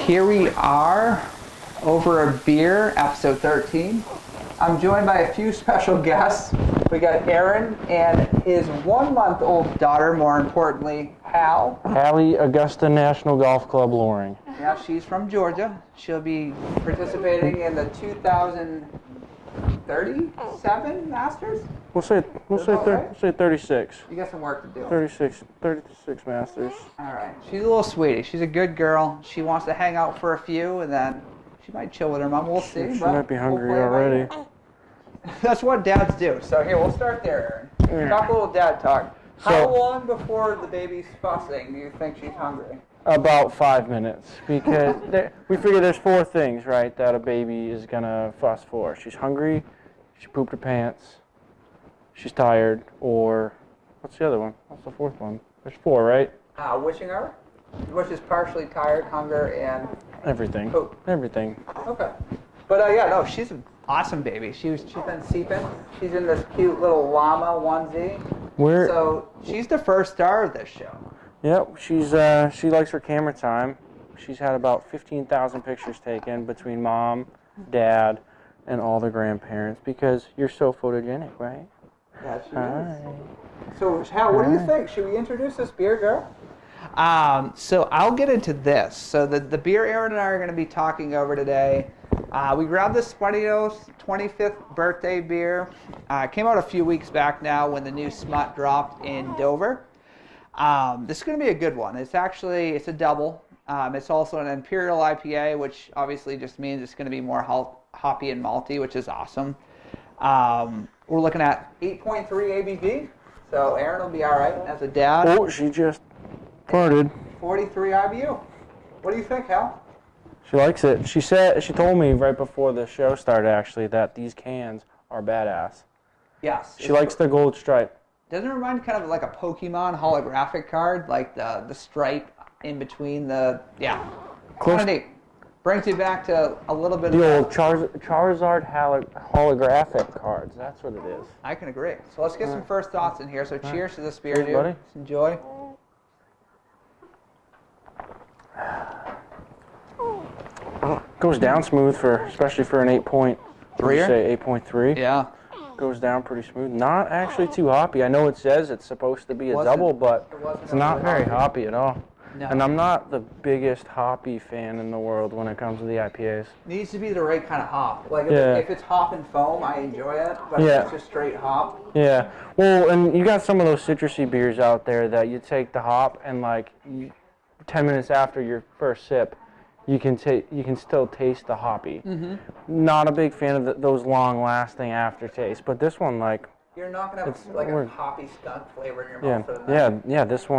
here we are over a beer, episode 13. I'm joined by a few special guests. We got Aaron and his 1-month-old daughter, more importantly, Hal. Hallie Augusta National Golf Club Loring. Yeah, she's from Georgia. She'll be participating in the 2037 Masters? We'll say 36. You got some work to do. 36 Masters. All right. She's a little sweetie. She's a good girl. She wants to hang out for a few, and then she might chill with her mom. We'll see. She might be hungry already. That's what dads do. So here, we'll start there, Aaron. Talk a little dad talk. How long before the baby's fussing do you think she's hungry? About 5 minutes, because we figure there's 4 things, right, that a baby is gonna fuss for. She's hungry, she pooped her pants, she's tired, or what's the other one? What's the 4th one? There's 4, right? Wishing her, which is partially tired, hunger, and everything. Poop. Everything. Okay. But yeah, no, she's an awesome baby. She's been seeping. She's in this cute little llama onesie. So she's the first star of this show. Yep, she likes her camera time. She's had about 15,000 pictures taken between mom, dad, and all the grandparents because you're so photogenic, right? Yeah, she is. So, Hal, what do you think? Should we introduce this beer, girl? So I'll get into this. So the beer Aaron and I are going to be talking over today. We grabbed the Smuttynose 25th birthday beer. It came out a few weeks back now when the new Smut dropped in Dover. This is going to be a good one. It's a double. It's also an Imperial IPA, which obviously just means it's going to be more hoppy and malty, which is awesome. We're looking at 8.3 ABV, so Aaron will be all right as a dad. Oh, she just farted. 43 IBU. What do you think, Hal? She likes it. She told me right before the show started, actually, that these cans are badass. Yes. She likes the gold stripe. Doesn't it remind kind of like a Pokemon holographic card, like the stripe in between the, kind of neat. Brings you back to a little bit the of old Charizard holographic cards. That's what it is. I can agree. So let's get some first thoughts in here. So cheers to this beer, Cheers, dude. buddy. Let's enjoy. Goes down smooth especially for an 8.3. Say 8.3. Yeah. Goes down pretty smooth. Not actually too hoppy. I know it says it's supposed to be a double, but it's not very hoppy at all. No. And I'm not the biggest hoppy fan in the world when it comes to the IPAs. Needs to be the right kind of hop. Like if it's hop and foam, I enjoy it. But if it's just straight hop. Yeah. Well, and you got some of those citrusy beers out there that you take the hop and 10 minutes after your first sip, you can still taste the hoppy. Mm-hmm. Not a big fan of those long-lasting aftertastes, but this one you're not gonna have a hoppy skunk flavor in your mouth for the night. Yeah. This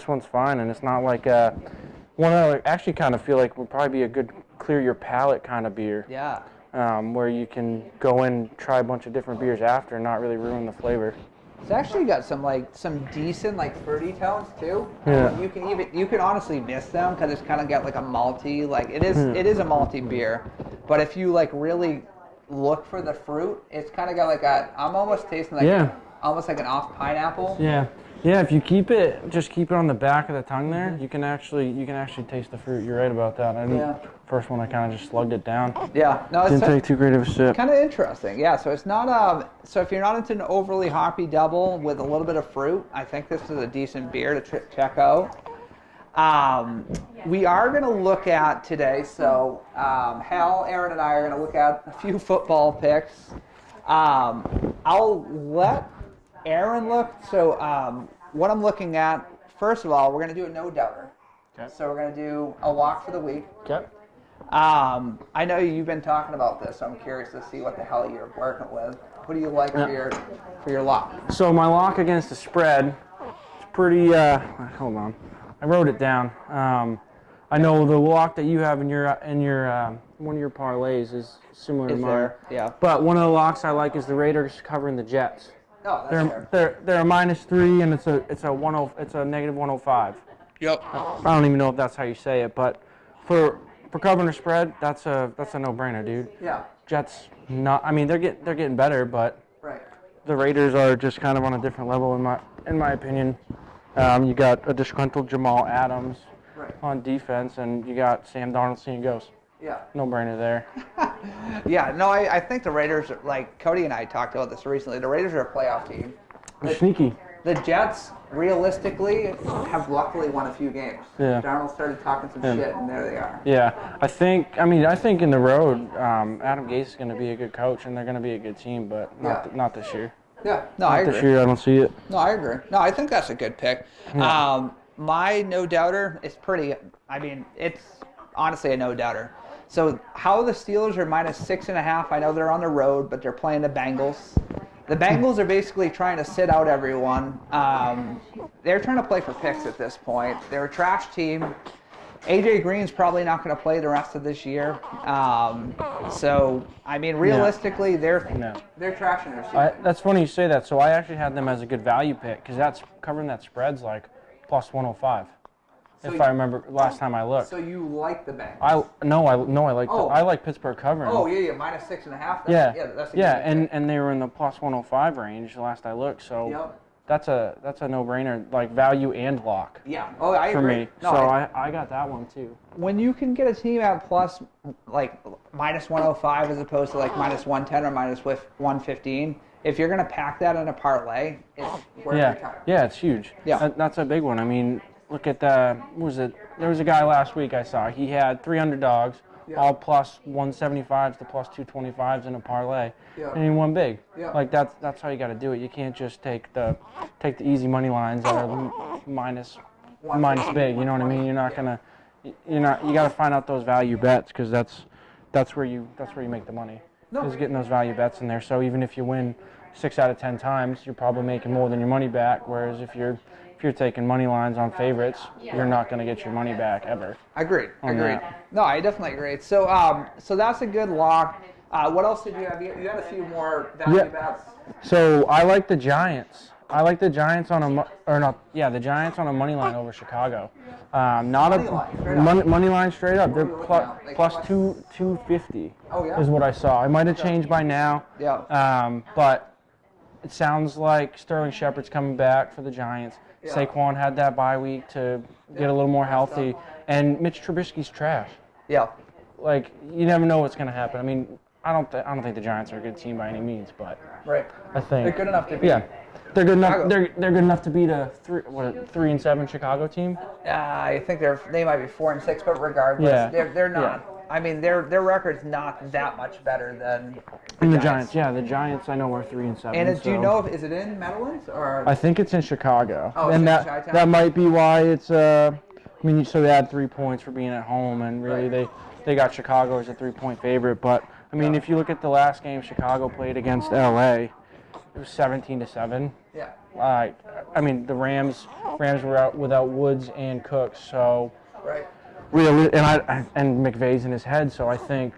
one's fine, and it's not like one I actually kind of feel like would probably be a good clear your palate kind of beer. Yeah. Where you can go in and try a bunch of different beers after and not really ruin the flavor. It's actually got some decent fruity tones too. Yeah. You can honestly miss them because it's kind of got a malty it is a malty beer, but if you really look for the fruit, it's kind of got I'm almost tasting almost like an off pineapple. Yeah. Yeah, if you keep it on the back of the tongue there, you can actually taste the fruit. You're right about that. First one I kind of just slugged it down. Yeah, no, didn't take too great of a sip. Kind of interesting. Yeah, so it's not so if you're not into an overly hoppy double with a little bit of fruit, I think this is a decent beer to check out. We are going to look at today. So Hal, Aaron, and I are going to look at a few football picks. I'll let Aaron look. So what I'm looking at, first of all, we're going to do a no-doubter. Okay. So we're going to do a lock for the week. Okay. I know you've been talking about this, so I'm curious to see what the hell you're working with. What do you like for your lock? So my lock against the spread, it's pretty. Hold on, I wrote it down. I know the lock that you have in your one of your parlays is similar to mine. Yeah. But one of the locks I like is the Raiders covering the Jets. Oh, that's fair. They're a -3 and it's a -105. Yep. I don't even know if that's how you say it, but for covering a spread, that's a no-brainer, dude. Yeah. Jets not. I mean, they're getting better, but right. The Raiders are just kind of on a different level in my opinion. You got a disgruntled Jamal Adams. on defense, and you got Sam Darnold seeing ghosts. Yeah. No brainer there. Yeah, no, I think the Raiders, like Cody and I talked about this recently, the Raiders are a playoff team. They're sneaky. The Jets, realistically, have luckily won a few games. Yeah. Darnold started talking some shit, and there they are. Yeah, I think in the road, Adam Gase is going to be a good coach, and they're going to be a good team, but not this year. Yeah, no, I agree. This year, I don't see it. No, I agree. No, I think that's a good pick. Yeah. My no-doubter is pretty, it's honestly a no-doubter. So how the Steelers are -6.5, I know they're on the road, but they're playing the Bengals. The Bengals are basically trying to sit out everyone. They're trying to play for picks at this point. They're a trash team. A.J. Green's probably not going to play the rest of this year. Realistically, they're trashing their season. That's funny you say that. So I actually had them as a good value pick because that's covering that spread's like +105. If I remember last time I looked. So you like the Bengals? I like Pittsburgh covering. Oh yeah, -6.5. That's and they were in the +105 range last I looked. So that's a no-brainer, like value and lock. Yeah. Oh, I for agree. me. No, so I got that one too. When you can get a team at -105 as opposed to like -110 or -115. If you're going to pack that in a parlay, it's worth your time. Yeah, it's huge. Yeah. That's a big one. I mean, look at there was a guy last week I saw. He had 3 underdogs, all +175s to +225s in a parlay, and he won big. Like that's how you got to do it. You can't just take the easy money lines that are minus big. You know what I mean? You got to find out those value bets because that's where you make the money. Is getting those value bets in there. So even if you win 6 out of 10 times, you're probably making more than your money back. Whereas if you're taking money lines on favorites, you're not going to get your money back ever. Agreed. No, I definitely agree. So that's a good lock. What else did you have? You had a few more value bets. So I like the Giants. I like the Giants on a money line over Chicago. Money line straight up. They're plus 250. Oh yeah. Is what I saw. It might have changed by now. Yeah. But it sounds like Sterling Shepard's coming back for the Giants. Yeah. Saquon had that bye week to get a little more healthy, and Mitch Trubisky's trash. Yeah. Like you never know what's going to happen. I mean, I don't think the Giants are a good team by any means, but I think they're good enough to beat. Yeah. They're good enough. They're good enough to beat a 3-7 Chicago team. I think they might be 4-6, but regardless, they're not. Yeah. I mean, their record's not that much better than the Giants. Yeah, the Giants I know are 3-7. And do you know is it in Meadowlands or? I think it's in Chicago. Oh, and that might be why it's. So they had 3 points for being at home, and really they got Chicago as a 3-point favorite. But I mean, if you look at the last game Chicago played against LA, it was 17-7. Yeah. The Rams were out without Woods and Cooks, so. Right. Really, and McVay's in his head, so I think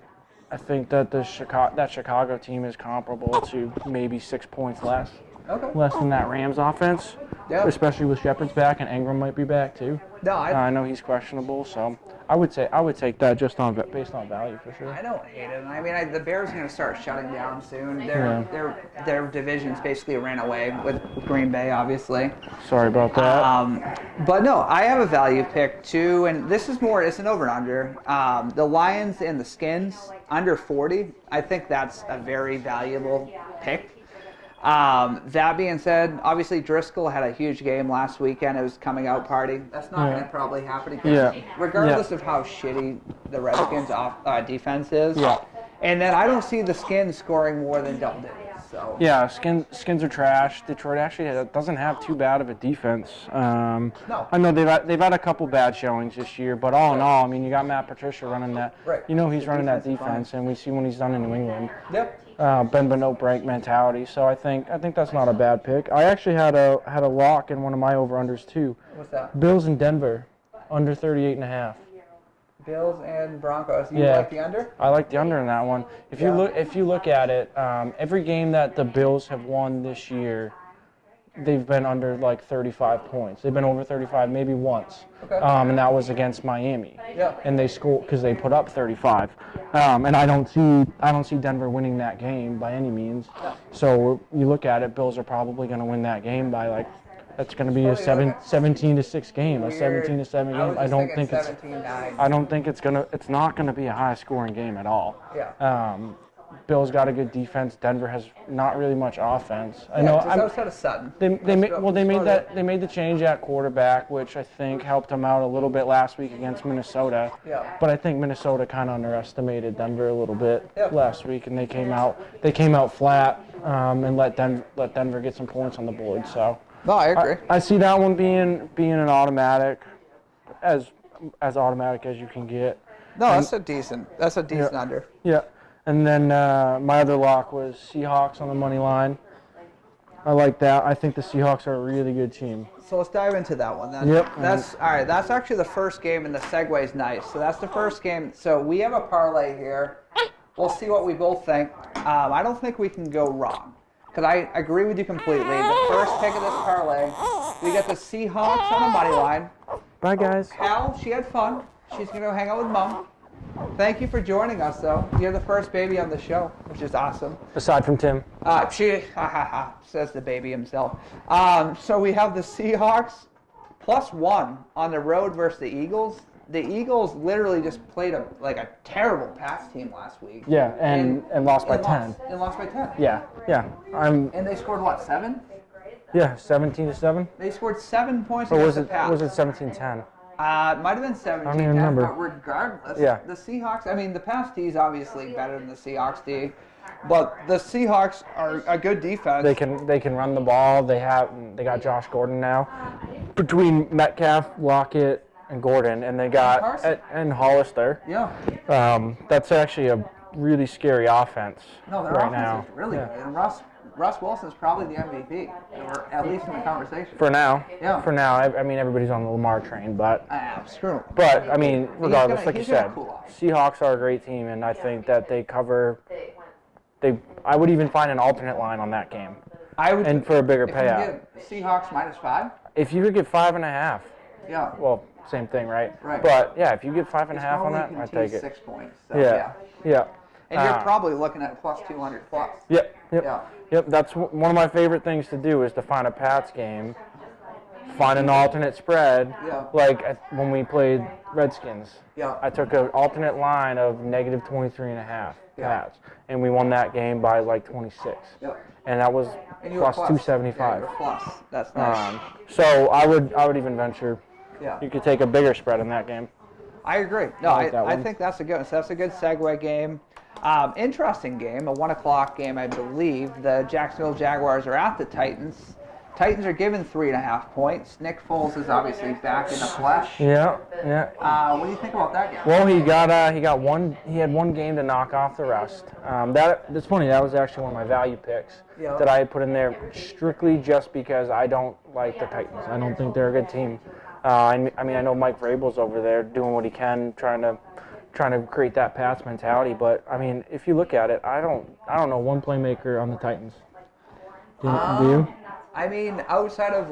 that that Chicago team is comparable to maybe 6 points less than that Rams offense. Yeah. Especially with Shepard's back and Ingram might be back too. No, I know he's questionable, so I would take that just based on value for sure. I don't hate it. I mean, the Bears are going to start shutting down soon. Their divisions basically ran away with Green Bay, obviously. Sorry about that. But no, I have a value pick too, and this is it's an over and under. The Lions and the Skins under 40. I think that's a very valuable pick. That being said, obviously Driscoll had a huge game last weekend. It was coming out party. That's not going to probably happen again, regardless of how shitty the Redskins defense is. Yeah. And then I don't see the Skins scoring more than double digits. So. Yeah, Skins are trash. Detroit actually doesn't have too bad of a defense. No. I know they've had a couple bad showings this year, but all in all, I mean, you got Matt Patricia running that. Right. He's running that defense, and we see when he's done in New England. Yep. Bend but no break mentality. So I think that's not a bad pick. I actually had a lock in one of my over-unders too. What's that? Bills in Denver, under 38.5. Bills and Broncos. You like the under? I like the under in that one. If you look at it, every game that the Bills have won this year, they've been under like 35 points. They've been over 35 maybe once, and that was against Miami. Yeah. And they scored because they put up 35. And I don't see Denver winning that game by any means. So you look at it, Bills are probably going to win that game by like That's going to be a 17-6 game, a 17-7 game. I don't think it's. 17-9. I don't think it's gonna. It's not going to be a high-scoring game at all. Yeah. Bill's got a good defense. Denver has not really much offense. I Yeah, know. just outside of Sutton. They made the change at quarterback, which I think helped them out a little bit last week against Minnesota. Yeah. But I think Minnesota kind of underestimated Denver a little bit last week, and they came out flat and let Denver get some points on the board. So. No, I agree. I see that one being an automatic, as automatic as you can get. No, that's a decent under. Yeah. And then my other lock was Seahawks on the money line. I like that. I think the Seahawks are a really good team. So let's dive into that one then. Yep. All right. That's actually the first game, and the segue's nice. So that's the first game. So we have a parlay here. We'll see what we both think. I don't think we can go wrong, because I agree with you completely. The first pick of this parlay, we got the Seahawks on the money line. Bye, guys. Cal, she had fun. She's going to go hang out with Mom. Thank you for joining us, though. You're the first baby on the show, which is awesome. Aside from Tim. Says the baby himself. So we have the Seahawks +1 on the road versus the Eagles. The Eagles literally just played a terrible pass team last week. Yeah, and lost by 10. And lost by 10. Yeah. And they scored what, 7? Yeah, 17-7. They scored 7 points Or against the pass. was it 17-10? It might have been 17. I don't even remember. But regardless, Yeah. the Seahawks, the pass D is obviously better than the Seahawks D, but the Seahawks are a good defense. They can run the ball. They got Josh Gordon now. Between Metcalf, Lockett, and Gordon, and they got and Hollister. Yeah. That's actually a really scary offense No, their right offense now. is really good. And Russ Wilson's probably the MVP, or at least in the conversation. For now. Yeah. For now, everybody's on the Lamar train, but Screw him. But regardless, like you said, cool off. Seahawks are a great team, and I think that they cover. I would even find an alternate line on that game, and for a bigger payout. If you get Seahawks -5. If you could get 5.5. Yeah. Well, same thing, right? Right. But yeah, if you get 5.5 on that, I take it. 6 points. So, Yeah. And you're probably looking at +200 plus. Yep. That's one of my favorite things to do is to find a Pats game, find an alternate spread. Yeah. Like when we played Redskins. Yeah. I took an alternate line of -23.5 Pats, and we won that game by 26. Yep. And that was plus 275. Yeah, plus. That's nice. So I would even venture. Yeah. You could take a bigger spread in that game. I agree. No, I think that's a good. So that's a good segue game. Interesting game, a 1 o'clock game, I believe. The Jacksonville Jaguars are at the Titans. Titans are given 3.5 points. Nick Foles is obviously back in the flesh. Yeah. What do you think about that game? Well, he had one game to knock off the rest. That's funny. That was actually one of my value picks that I had put in there strictly just because I don't like the Titans. I don't think they're a good team. I know Mike Vrabel's over there doing what he can, trying to create that Pats mentality. But if you look at it, I don't know one playmaker on the Titans. Do you? Outside of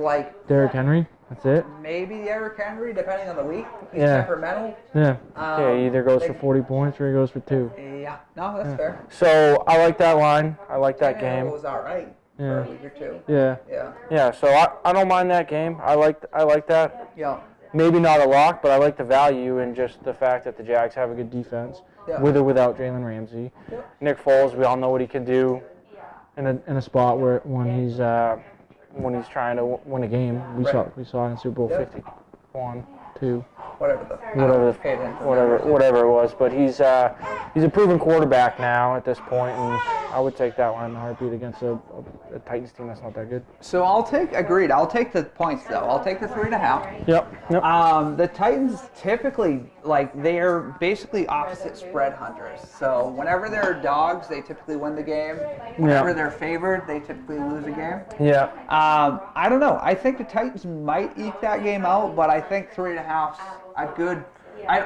Derrick Henry, that's it. Maybe Derrick Henry, depending on the week. He's Yeah. temperamental. Yeah. He either goes for 40 points or he goes for 2. Yeah. No, that's fair. So I like that line. I like that game. It was all right for a week or two. Yeah. Yeah. So I don't mind that game. I like that. Yeah. Maybe not a lock, but I like the value and just the fact that the Jags have a good defense, with or without Jalen Ramsey. Yeah. Nick Foles, we all know what he can do in a spot when he's trying to win a game. We saw it in Super Bowl 51, 2. Whatever it was, but he's a proven quarterback now at this point, and I would take that one in a heartbeat against a Titans team that's not that good. So I'll take the points though. I'll take the 3.5. Yep. The Titans typically they're basically opposite spread hunters. So whenever they're dogs, they typically win the game. Whenever they're favored, they typically lose a game. Yeah. I don't know. I think the Titans might eke that game out, but I think 3.5's a good.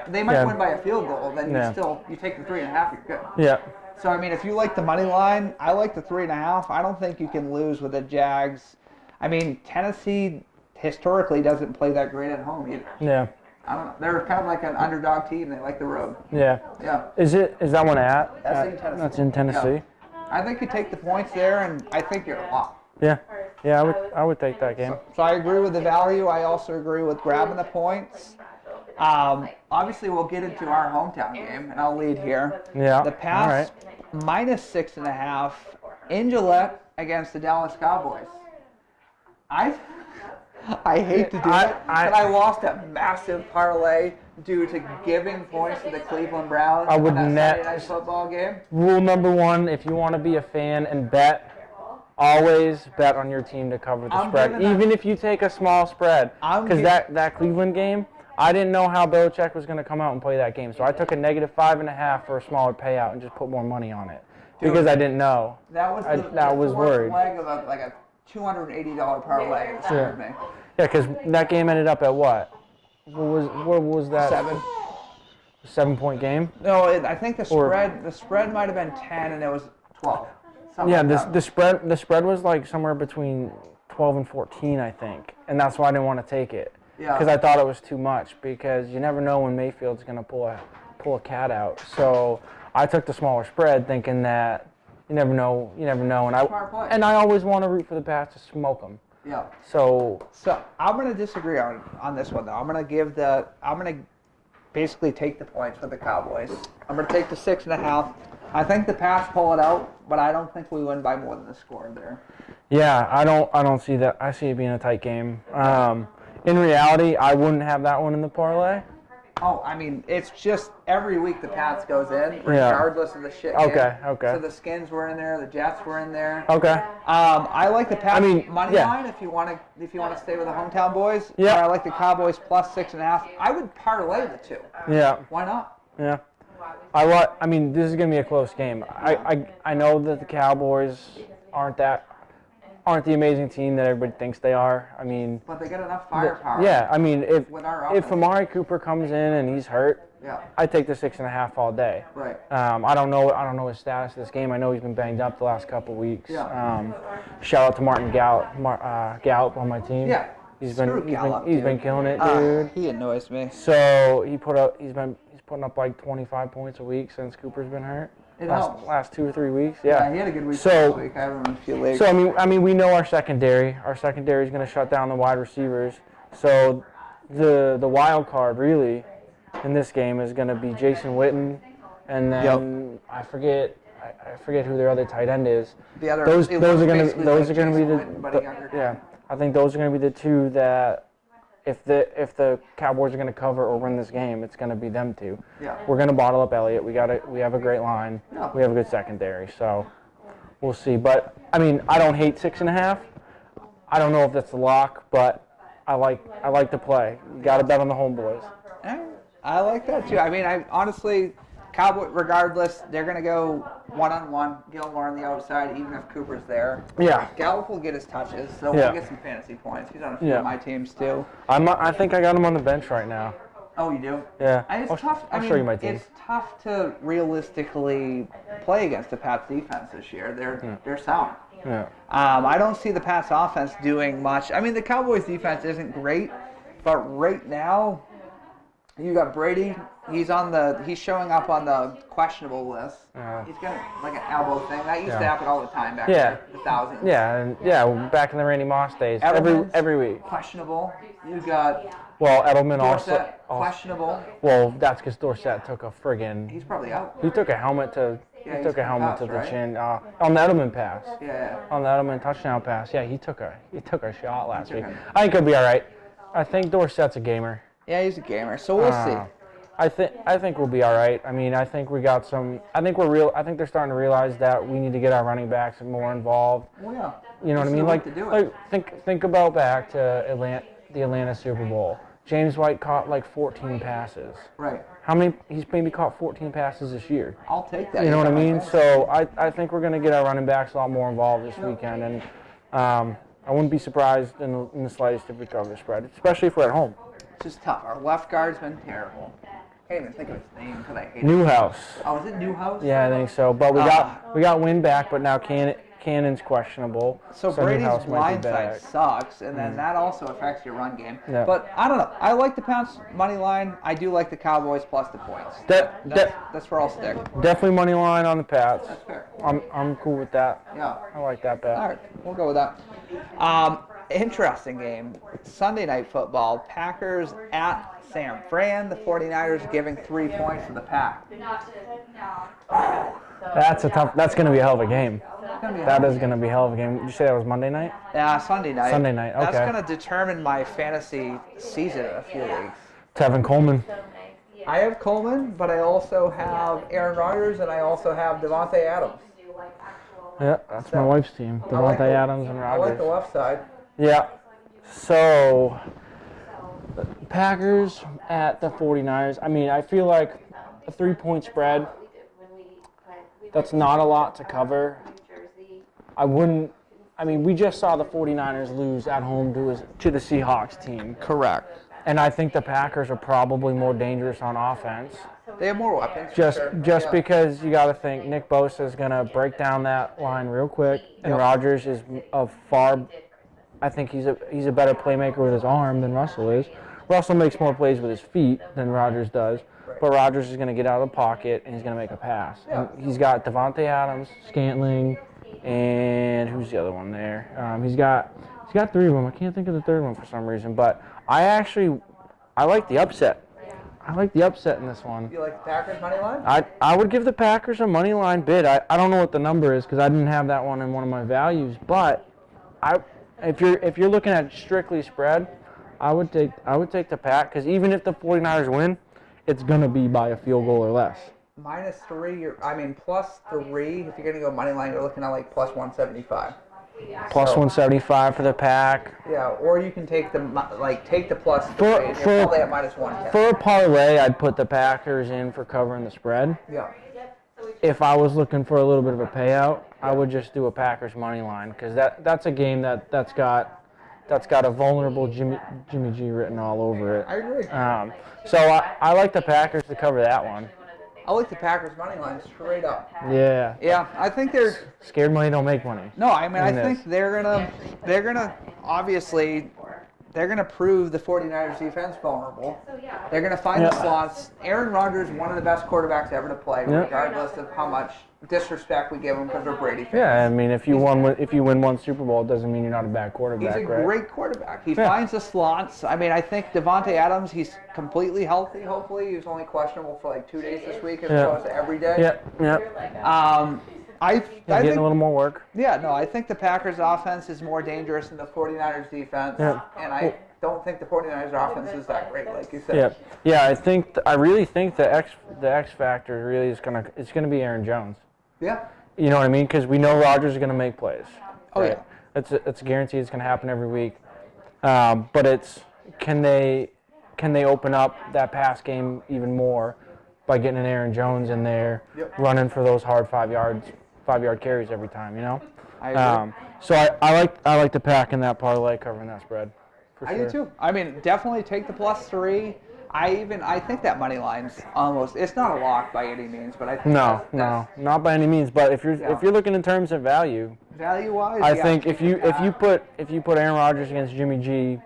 They might win by a field goal. Then you take the 3.5. You're good. Yeah. So if you like the money line, I like the 3.5. I don't think you can lose with the Jags. Tennessee historically doesn't play that great at home either. Yeah. I don't know. They're kind of like an underdog team. They like the road. Yeah. Yeah. Is that one at? That's in Tennessee. That's in Tennessee. Yeah. I think you take the points there, and I think you're off. Yeah. Yeah, I would take that game. So I agree with the value. I also agree with grabbing the points. Obviously, we'll get into our hometown game, and I'll lead here. Yeah. The Pats minus 6.5 in Gillette against the Dallas Cowboys. I hate to do it, but I lost a massive parlay due to giving points to the Cleveland Browns I would in that net Sunday night football game. Rule number 1: if you want to be a fan and bet, always bet on your team to cover the spread, even if you take a small spread. Because that Cleveland game, I didn't know how Belichick was going to come out and play that game, so I took a negative 5.5 for a smaller payout and just put more money on it because I didn't know. That was I was worried. Leg of a $280 parlay. It scared me. Yeah, because that game ended up at what? What was that? 7. 7-point game? No, I think the spread might have been 10 and it was 12. Yeah, the spread was like somewhere between 12 and 14, I think, and that's why I didn't want to take it. Yeah. Because I thought it was too much. Because you never know when Mayfield's gonna pull a cat out. So I took the smaller spread, thinking that you never know, and I always want to root for the Pats to smoke them. Yeah. So I'm gonna disagree on this one though. I'm gonna basically take the points for the Cowboys. I'm gonna take the 6.5. I think the Pats pull it out, but I don't think we win by more than the score there. Yeah, I don't see that. I see it being a tight game. In reality, I wouldn't have that one in the parlay. Oh, I mean, it's just every week the Pats goes in, regardless of the shit game. Okay. So the Skins were in there, the Jets were in there. Okay. I like the Pats money line if you want to stay with the hometown boys. Yeah. Or I like the Cowboys plus 6.5. I would parlay the two. Yeah. Why not? Yeah. I mean, this is gonna be a close game. I know that the Cowboys aren't the amazing team that everybody thinks they are. I mean, but they got enough firepower. Yeah, I mean, if Amari Cooper comes in and he's hurt, I take the 6.5 all day. Right. I don't know his status of this game. I know he's been banged up the last couple of weeks. Yeah. Shout out to Martin Gallup on my team. Yeah. He's been killing it, dude. He annoys me. So he's putting up like 25 points a week since Cooper's been hurt. Last 2 or 3 weeks. Yeah, he had a good week last week. I haven't a few leagues. So I mean, we know our secondary. Our secondary is going to shut down the wide receivers. So the wild card really in this game is going to be Jason Witten, and then I forget who their other tight end is. Those are going to be the I think those are going to be the two that. If the Cowboys are going to cover or win this game, it's going to be them two. Yeah. We're going to bottle up Elliott. We have a great line. Yeah. We have a good secondary. So we'll see. But I mean, I don't hate 6.5. I don't know if that's the lock, but I like to play. You got to bet on the homeboys. I like that too. I mean, I honestly, Cowboy, regardless, they're going to go one-on-one. Gilmore on the outside, even if Cooper's there. Yeah. Gallup will get his touches, so we'll get some fantasy points. He's on a few of my teams too. I think I got him on the bench right now. Oh, you do? Yeah. It's tough. I'll show you my team. It's tough to realistically play against the Pats defense this year. They're sound. Yeah. I don't see the Pats offense doing much. I mean, the Cowboys defense isn't great, but right now, you got Brady. He's showing up on the questionable list. Yeah. He's got like an elbow thing. That used to happen all the time back in the thousands. Yeah, back in the Randy Moss days. Every week. Questionable. You got Edelman Dorsett, questionable. Well, that's because Dorsett took a friggin'. He's probably out. He took a helmet to. Yeah, he took a helmet to the right? chin on the Edelman pass. Yeah. On the Edelman touchdown pass. Yeah, he took a shot last week. I think he'll be all right. I think Dorsett's a gamer. Yeah, he's a gamer. So we'll see. I think we'll be all right. I mean, I think we got some. I think they're starting to realize that we need to get our running backs more involved. Well, yeah. You know what I mean? Like think about back to the Atlanta Super Bowl. James White caught like 14 passes. Right. He's maybe caught 14 passes this year. I'll take that. You know what I mean? So I think we're going to get our running backs a lot more involved this weekend, and I wouldn't be surprised in the slightest if we cover the spread, especially if we're at home. It's just tough. Our left guard's been terrible. I can't even think of his name because I hate Newhouse. Oh, is it Newhouse? Yeah, I think so. But we got Wynn back, but now Cannon's questionable. So Brady's Newhouse might be blindside back. sucks, and then that also affects your run game. Yeah. But I don't know. I like the Pats money line. I do like the Cowboys plus the points. That's where I'll stick. Definitely money line on the Pats. That's fair. I'm cool with that. Yeah. I like that bet. All right, we'll go with that. Interesting game. Sunday Night Football. Packers at San Fran. The 49ers giving 3 points to the Pack. That's going to be a hell of a game. That is going to be a hell of a game. Did you say that was Monday night? Yeah, Sunday night. Sunday night, okay. That's going to determine my fantasy season in a few weeks. Tevin Coleman. I have Coleman, but I also have Aaron Rodgers, and I also have Devontae Adams. Yeah, that's my wife's team. Devontae Adams and Rodgers. I like the left side. Yeah. So, Packers at the 49ers. I mean, I feel like a 3-point spread, that's not a lot to cover. We just saw the 49ers lose at home to the Seahawks team. Correct. And I think the Packers are probably more dangerous on offense. They have more weapons. Just because you got to think Nick Bosa is going to break down that line real quick, and Rodgers is I think he's a better playmaker with his arm than Russell is. Russell makes more plays with his feet than Rodgers does, but Rodgers is going to get out of the pocket and he's going to make a pass. And he's got Devontae Adams, Scantling, and who's the other one there? He's got 3 of them. I can't think of the third one for some reason, but I like the upset. I like the upset in this one. You like the Packers money line? I would give the Packers a money line bid. I don't know what the number is because I didn't have that one in one of my values, but if you're looking at strictly spread, I would take the Pack because even if the 49ers win, it's gonna be by a field goal or less. -3. Plus 3. If you're gonna go money line, you're looking at like plus 175. Plus 175 for the Pack. Yeah, or you can take the plus 3. You're probably at -110. For a parlay, I'd put the Packers in for covering the spread. Yeah. If I was looking for a little bit of a payout, I would just do a Packers money line because that's a game that's got a vulnerable Jimmy G written all over it. I agree. So I like the Packers to cover that one. I like the Packers money line straight up. Yeah. Yeah, I think they're scared money don't make money. No, I think they're gonna obviously they're gonna prove the 49ers defense vulnerable. They're gonna find the slots. Aaron Rodgers, one of the best quarterbacks ever to play, regardless of how much disrespect we give him because we're Brady fans. Yeah, if you win one Super Bowl, it doesn't mean you're not a bad quarterback. He's a great quarterback. He finds the slots. I think Devontae Adams, he's completely healthy. Hopefully, he was only questionable for like 2 days this week as opposed to every day. Yeah. I getting a little more work. Yeah, no, I think the Packers' offense is more dangerous than the 49ers' defense, and I don't think the 49ers' offense is that great, like you said. Yeah. I really think the X factor really is gonna be Aaron Jones. Yeah. You know what I mean? Because we know Rodgers is gonna make plays. Oh yeah. It's a guarantee. It's gonna happen every week. But it's can they open up that pass game even more by getting an Aaron Jones in there, running for those hard 5-yard carries every time, you know? I agree. So I like the Pack in that parlay covering that spread. For I sure. do too. Definitely take the +3. I think that money line's almost, it's not a lock by any means, but I think No, not by any means. But if you're looking in terms of value wise, I think if you put Aaron Rodgers against Jimmy G,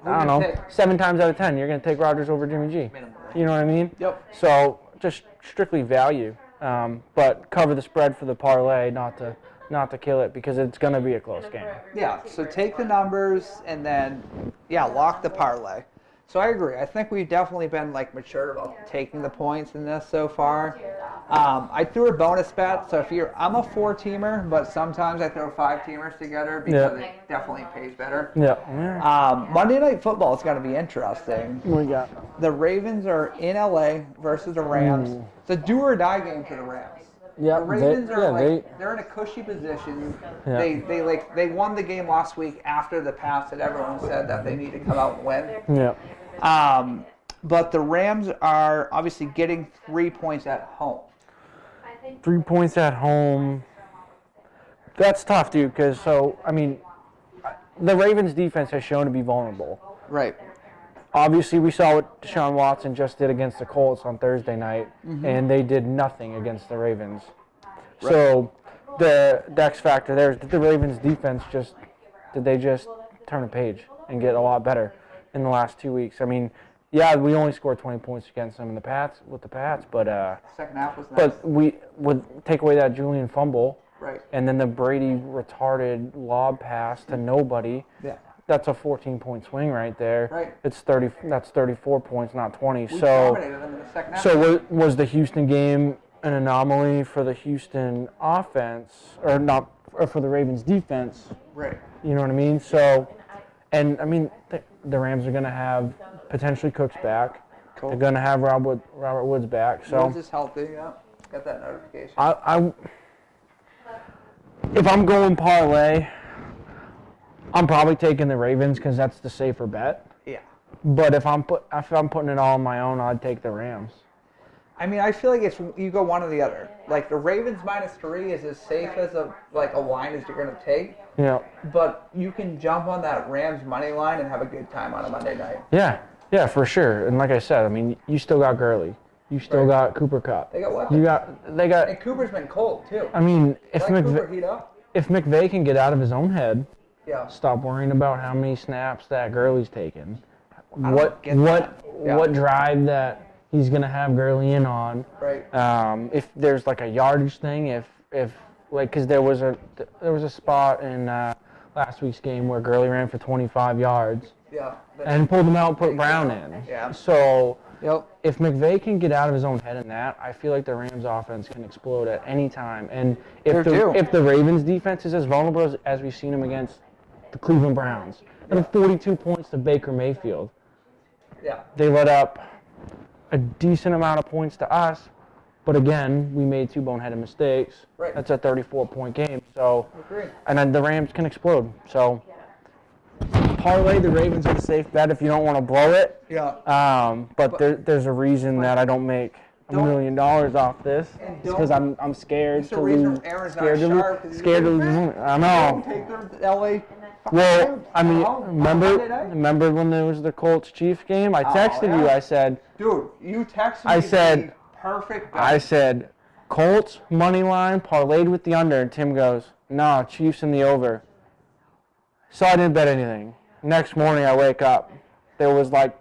I don't know, 7 times out of 10 you're gonna take Rodgers over Jimmy G. You know what I mean? Yep. So just strictly value, but cover the spread for the parlay, not to kill it because it's gonna be a close game. Yeah. So take the numbers and then lock the parlay. So I agree. I think we've definitely been mature about taking the points in this so far. I threw a bonus bet, so I'm a 4-teamer, but sometimes I throw 5-teamers together because it definitely pays better. Yeah. Monday Night Football is going to be interesting. What we got? The Ravens are in LA versus the Rams. It's a do or die game for the Rams. Yeah, the Ravens they're in a cushy position. Yeah. They won the game last week after the pass that everyone said that they need to come out and win. Yeah. But the Rams are obviously getting 3 points at home. 3 points at home. That's tough, dude, because the Ravens defense has shown to be vulnerable. Right. Obviously, we saw what Deshaun Watson just did against the Colts on Thursday night, and they did nothing against the Ravens. Right. So the X factor there is that the Ravens defense did they just turn a page and get a lot better in the last 2 weeks. I mean, yeah, we only scored 20 points against them with the Pats, but second half was nice. But we would take away that Julian fumble, right, and then the Brady retarded lob pass to nobody. Yeah. That's a 14-point swing right there. Right. It's 30. That's 34 points, not 20. We dominated them in the second half. So was the Houston game an anomaly for the Houston offense, or not, or for the Ravens defense? Right. You know what I mean? So, and I mean, the Rams are going to have potentially Cooks back. Cool. They're going to have Robert Woods back. So Woods is healthy. Yeah. Got that notification. If I'm going parlay, I'm probably taking the Ravens because that's the safer bet. Yeah. But if I'm putting it all on my own, I'd take the Rams. I mean, I feel like you go one or the other. Like the Ravens -3 is as safe as a line as you're going to take. Yeah. But you can jump on that Rams money line and have a good time on a Monday night. Yeah, for sure. And like I said, I mean, you still got Gurley. You still got Cooper Kupp. They got weapons. They got. And Cooper's been cold too. I mean, if Cooper heat up? If McVay can get out of his own head, yeah. Stop worrying about how many snaps that Gurley's taken. What drive that he's gonna have Gurley in on? Right. If there's like a yardage thing, if like, because there was a spot in last week's game where Gurley ran for 25 yards. Yeah. And pulled him out and put Brown in. Yeah. So. Yep. If McVay can get out of his own head in that, I feel like the Rams offense can explode at any time. And if the Ravens defense is as vulnerable as we've seen them against the Cleveland Browns, and 42 points to Baker Mayfield. Yeah. They let up a decent amount of points to us, but again, we made 2 boneheaded mistakes. Right. That's a 34-point game. So, agree. And then the Rams can explode. So, parlay the Ravens are a safe bet if you don't want to blow it. Yeah. But there's a reason that I don't make $1 million off this. It's because I'm scared to lose. Scared to lose. I know. Don't take the LA. Well, I mean, remember when there was the Colts-Chiefs game? I texted you. I said, dude, you texted me. I said, perfect bet. I said, Colts money line parlayed with the under, and Tim goes, no, Chiefs in the over. So I didn't bet anything. Next morning I wake up, there was like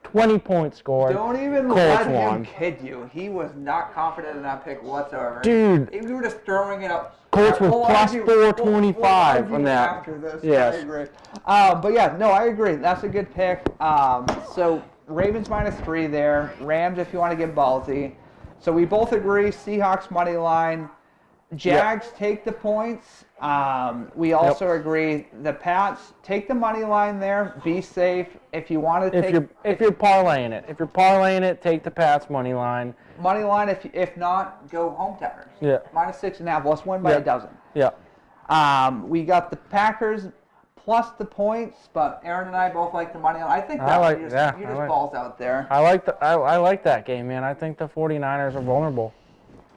20 points scored. Don't even let him kid you. He was not confident in that pick whatsoever. Dude. If you were just throwing it up. Colts were plus 425 on that. After this. Yes. I agree. But yeah, no, I agree. That's a good pick. So Ravens -3 there. Rams if you want to get ballsy. So we both agree Seahawks money line. Jags take the points. We also agree the Pats take the money line there. Be safe if you want to take. If you're parlaying it, take the Pats money line. Money line. If not, go hometowners. Yeah. -6.5. Let's win by a dozen. Yeah. We got the Packers plus the points, but Aaron and I both like the money line. I think that you just balls out there. I like that game, man. I think the 49ers are vulnerable.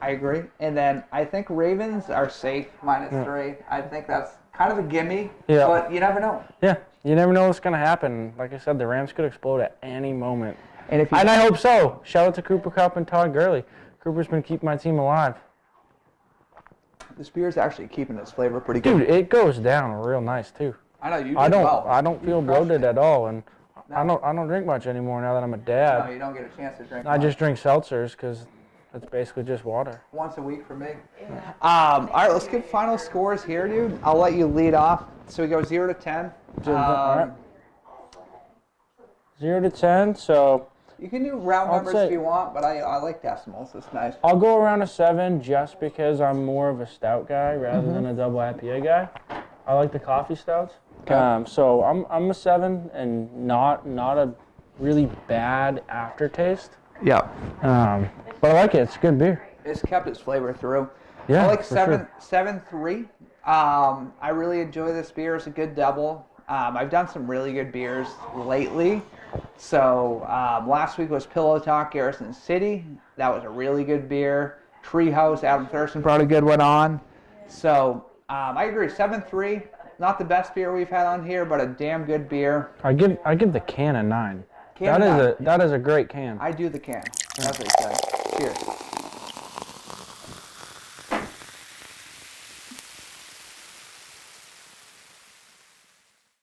I agree. And then I think Ravens are safe -3. I think that's kind of a gimme, but you never know. Yeah, you never know what's going to happen. Like I said, the Rams could explode at any moment. And I hope so. Shout out to Cooper Kupp and Todd Gurley. Cooper's been keeping my team alive. This beer's actually keeping its flavor pretty good. Dude, it goes down real nice too. I know you do well. I don't feel bloated at all, and I don't drink much anymore now that I'm a dad. No, you don't get a chance to drink. I just drink seltzers because it's basically just water. Once a week for me. All right, let's get final scores here, dude. I'll let you lead off. So we go 0 to 10. All right. 0 to 10. So you can do round numbers if you want, but I like decimals. It's nice. I'll go around a 7 just because I'm more of a stout guy rather than a double IPA guy. I like the coffee stouts. Okay. So I'm a 7 and not a really bad aftertaste. Yeah. But I like it. It's a good beer. It's kept its flavor through. Yeah, I like for 7.3. I really enjoy this beer. It's a good double. I've done some really good beers lately. So last week was Pillow Talk Garrison City. That was a really good beer. Treehouse, Adam Thurston brought a good one on. So I agree. 7.3. Not the best beer we've had on here, but a damn good beer. I give the can a 9. That is a great can. I do the can. That's what he said. Cheers.